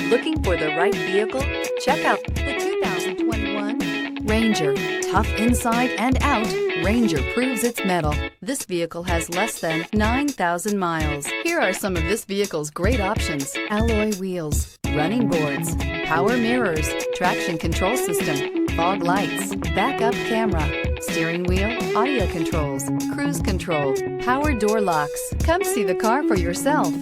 Looking for the right vehicle? Check out the 2021 Ranger. Tough inside and out, Ranger proves its mettle. This vehicle has less than 9,000 miles. Here are some of this vehicle's great options: alloy wheels, running boards, power mirrors, traction control system, fog lights, backup camera, steering wheel audio controls, cruise control, power door locks. Come see the car for yourself.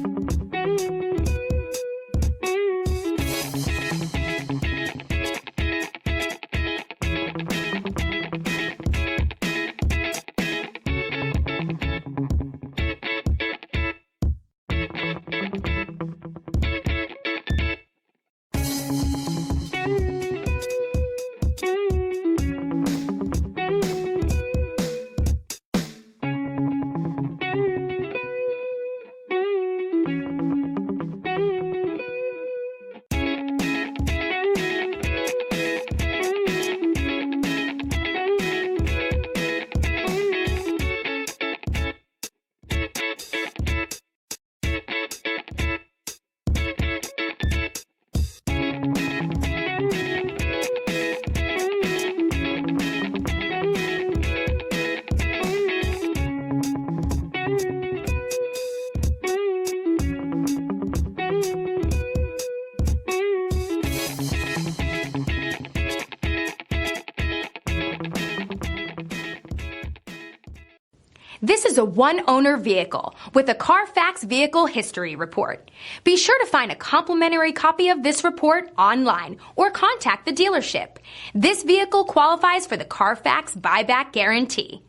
This is a one-owner vehicle with a Carfax Vehicle History Report. Be sure to find a complimentary copy of this report online or contact the dealership. This vehicle qualifies for the Carfax Buyback Guarantee.